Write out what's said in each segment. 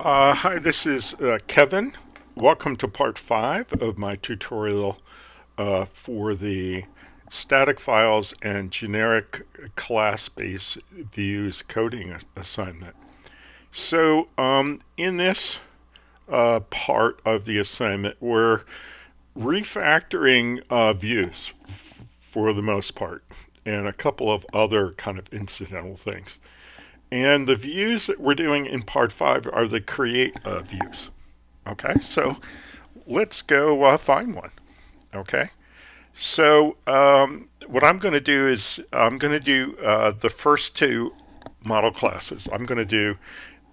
Hi, this is Kevin. Welcome to part 5 of my tutorial for the static files and generic class-based views coding assignment. In this part of the assignment, we're refactoring views for the most part, and a couple of other kind of incidental things. And the views that we're doing in part 5 are the create views. Okay, so let's go find one. Okay, what I'm going to do is I'm going to do the first two model classes. I'm going to do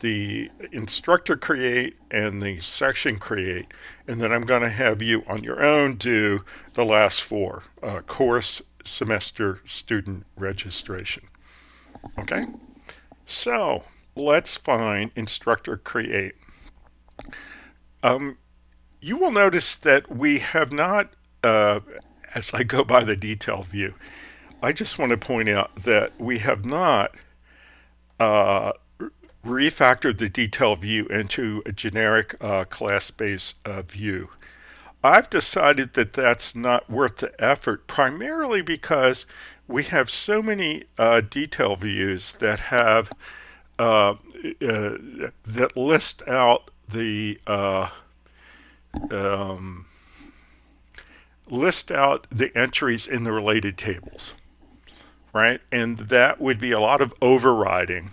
the instructor create and the section create, and then I'm going to have you on your own do the last four course, semester, student registration. Okay, so let's find instructor create. You will notice that we have not, as I go by the detail view, I just want to point out that we have not refactored the detail view into a generic class-based view. I've decided that that's not worth the effort, primarily because we have so many detail views that have that list out the entries in the related tables, right? And that would be a lot of overriding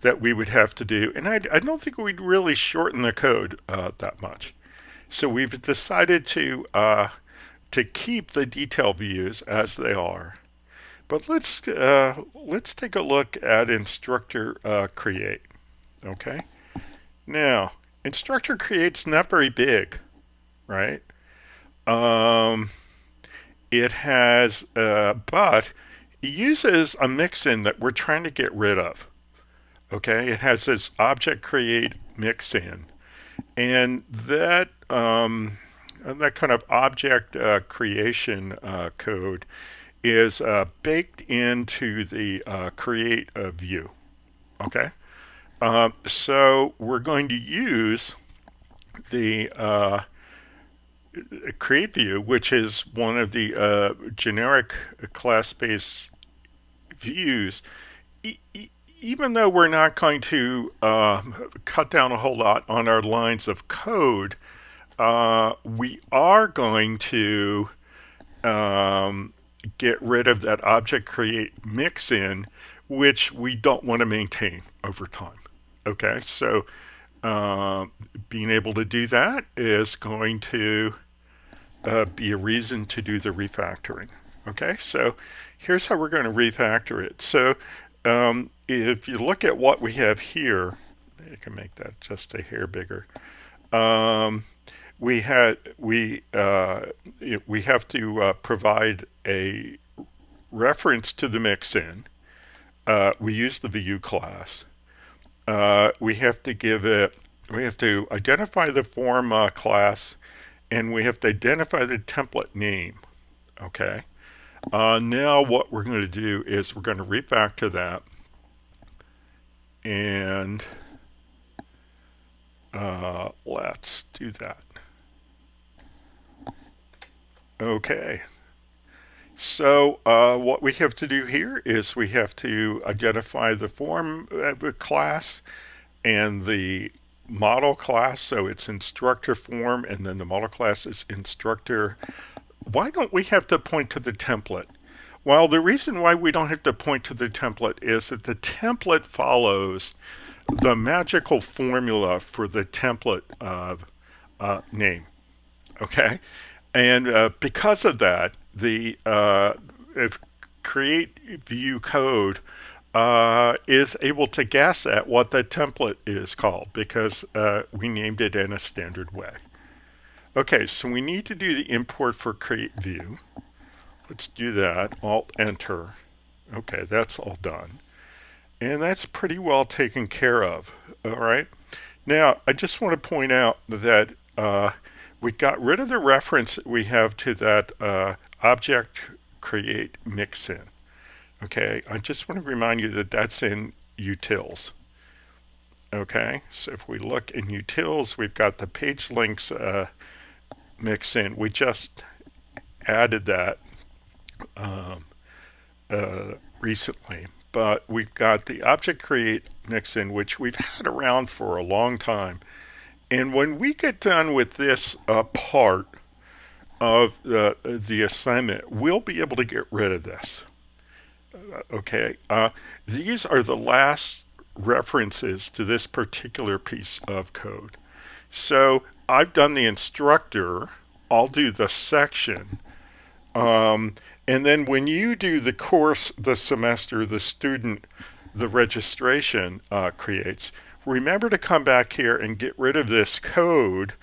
that we would have to do. And I don't think we'd really shorten the code that much. So we've decided to keep the detail views as they are. But let's take a look at instructor create. Okay. Now, instructor create's not very big, right? It has, but it uses a mix-in that we're trying to get rid of. Okay, it has this object create mix-in, and that kind of object creation code is baked into the create view. Okay, so we're going to use the create view, which is one of the generic class-based views. Even though we're not going to cut down a whole lot on our lines of code, we are going to get rid of that object create mix-in, which we don't want to maintain over time. Okay, so being able to do that is going to be a reason to do the refactoring. Okay, so here's how we're going to refactor it. So if you look at what we have here, you can make that just a hair bigger. We have to provide a reference to the mix-in. We use the view class. We have to identify the form class, and we have to identify the template name. Okay. Now what we're going to do is we're going to refactor that, and let's do that. Okay. So what we have to do here is we have to identify the form class and the model class. So it's instructor form, and then the model class is instructor. Why don't we have to point to the template? Well, the reason why we don't have to point to the template is that the template follows the magical formula for the template name. Okay, and because of that, the create view code is able to guess at what the template is called because we named it in a standard way. Okay, so we need to do the import for create view. Let's do that. Alt enter. Okay, that's all done. And that's pretty well taken care of. All right. Now, I just want to point out that we got rid of the reference that we have to that object create mix-in. Okay, I just want to remind you that that's in utils. Okay, so if we look in utils, we've got the page links mix in. We just added that recently, but we've got the object create mix in, which we've had around for a long time. And when we get done with this part of the assignment, we'll be able to get rid of this. Okay, these are the last references to this particular piece of code. So I've done the instructor, I'll do the section, and then when you do the course, the semester, the student, the registration creates, remember to come back here and get rid of this code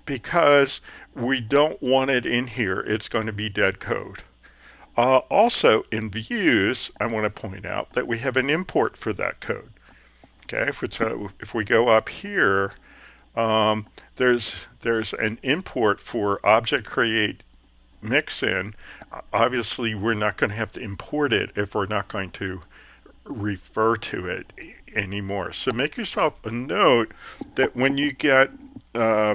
because we don't want it in here. It's going to be dead code. Also in views, I want to point out that we have an import for that code. Okay, if we go up here, there's an import for object create mixin. Obviously, we're not going to have to import it if we're not going to refer to it anymore. So make yourself a note that when you get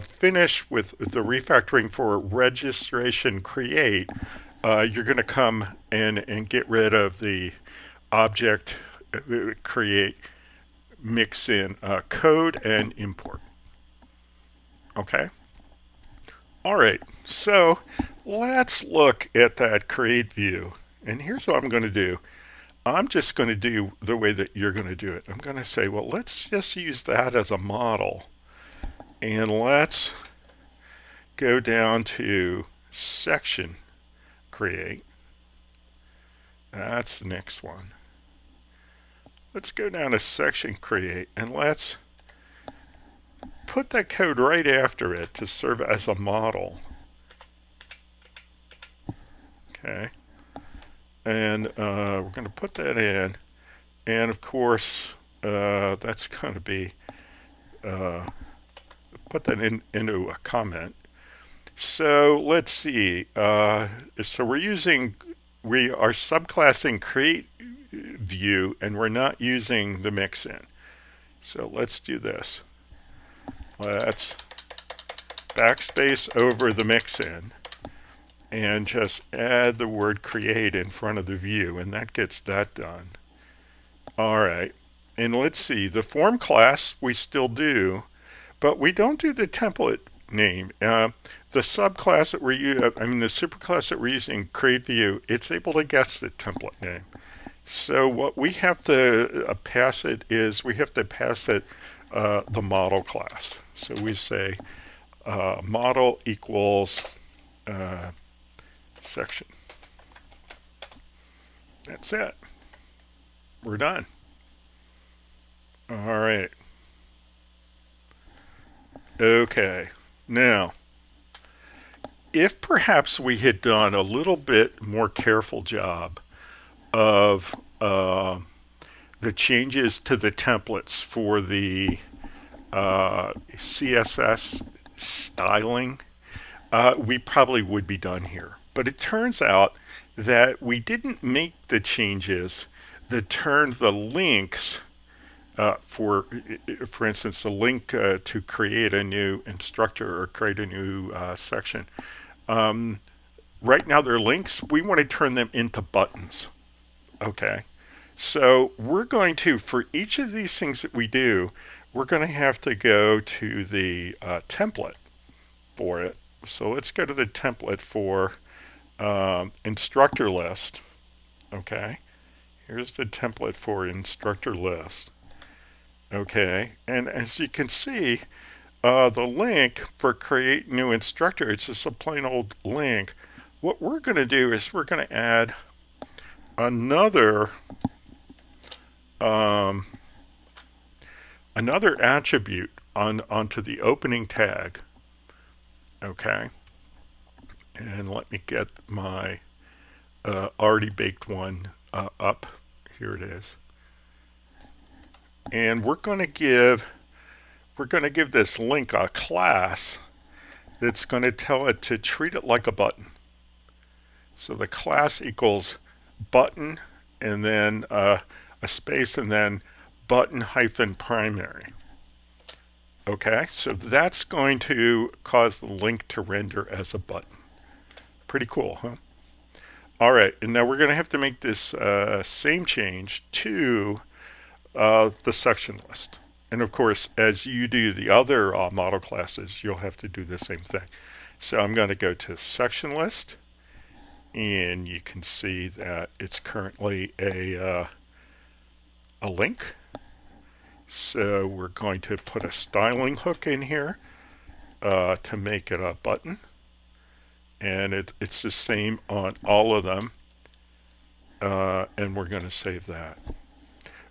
finished with the refactoring for registration create, you're going to come in and get rid of the object create mix in code and import. Okay? All right, so let's look at that create view. And here's what I'm going to do. I'm just going to do the way that you're going to do it. I'm going to say, well, let's just use that as a model. And let's go down to section create. That's the next one. Let's go down to section create and let's put that code right after it to serve as a model. Okay. And we're going to put that in. And of course, that's going to be, put that into a comment. So let's see. So we are subclassing CreateView and we're not using the mixin. So let's do this. Let's backspace over the mixin and just add the word create in front of the view, and that gets that done. All right, and let's see, the form class we still do, but we don't do the template name. The subclass that we're using, the superclass that we're using, CreateView, it's able to guess the template name. So what we have to pass it is we have to pass it the model class. So we say model equals section. That's it. We're done. All right. Okay. Now, if perhaps we had done a little bit more careful job of the changes to the templates for the CSS styling, we probably would be done here. But it turns out that we didn't make the changes that turned the links for instance, the link to create a new instructor or create a new section. Right now they're links. We want to turn them into buttons. Okay. So we're going to, for each of these things that we do, we're going to have to go to the template for it. So let's go to the template for instructor list. Okay. Here's the template for instructor list. Okay. And as you can see, the link for create new instructor, it's just a plain old link. What we're going to do is we're going to add another attribute onto the opening tag. Okay, and let me get my already baked one up. Here it is, and we're going to give this link a class that's going to tell it to treat it like a button. So the class equals button and then a space and then button hyphen primary. Okay, so that's going to cause the link to render as a button. Pretty cool, huh? All right, and now we're going to have to make this same change to the section list. And of course, as you do the other model classes, you'll have to do the same thing. So I'm going to go to section list, and you can see that it's currently a link. So we're going to put a styling hook in here to make it a button. And it's the same on all of them. And we're going to save that.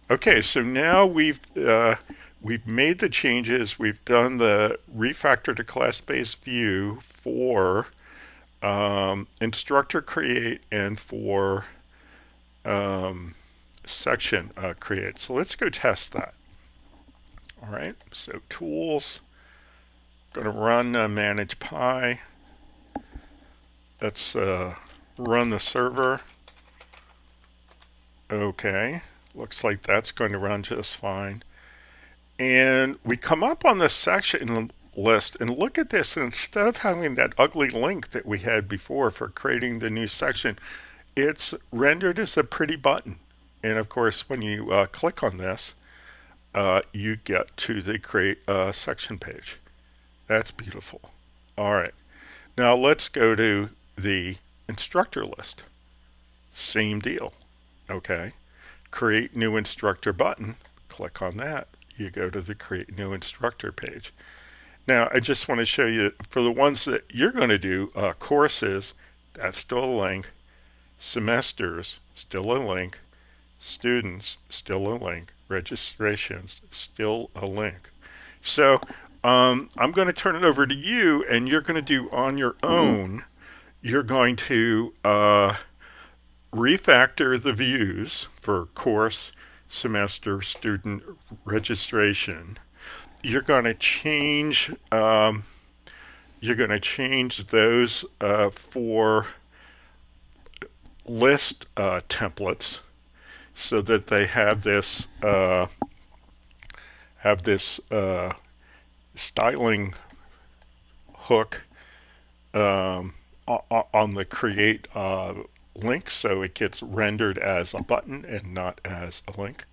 Okay, so now we've made the changes. We've done the refactor to class-based view for instructor create and for section create. So let's go test that. All right, so tools, going to run manage Pi. Let's run the server. Okay, looks like that's going to run just fine. And we come up on the section list and look at this, and instead of having that ugly link that we had before for creating the new section, it's rendered as a pretty button. And of course, when you click on this, you get to the create section page. That's beautiful. All right, now let's go to the instructor list. Same deal. Okay, create new instructor button. Click on that. You go to the create new instructor page. Now I just want to show you for the ones that you're going to do courses, that's still a link. Semesters, still a link. Students, still a link. Registrations, still a link. So I'm going to turn it over to you, and you're going to do on your own. You're going to refactor the views for course, semester, student, registration. You're going to change. Those for list templates, so that they have this styling hook on the create link, so it gets rendered as a button and not as a link.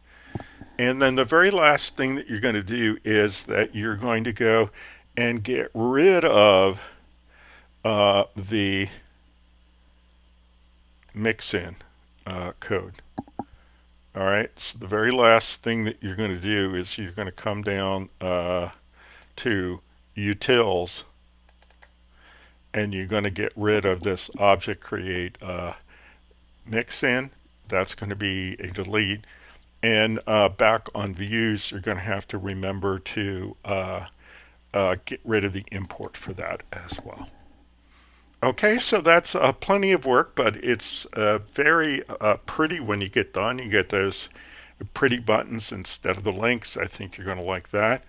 And then the very last thing that you're going to do is that you're going to go and get rid of the mix-in code. All right, so the very last thing that you're going to do is you're going to come down to utils, and you're going to get rid of this object create mix-in. That's going to be a delete. And back on views, you're going to have to remember to get rid of the import for that as well. Okay, so that's plenty of work, but it's very pretty when you get done. You get those pretty buttons instead of the links. I think you're going to like that.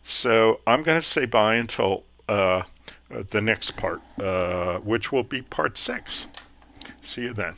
So I'm going to say bye until the next part, which will be part 6. See you then.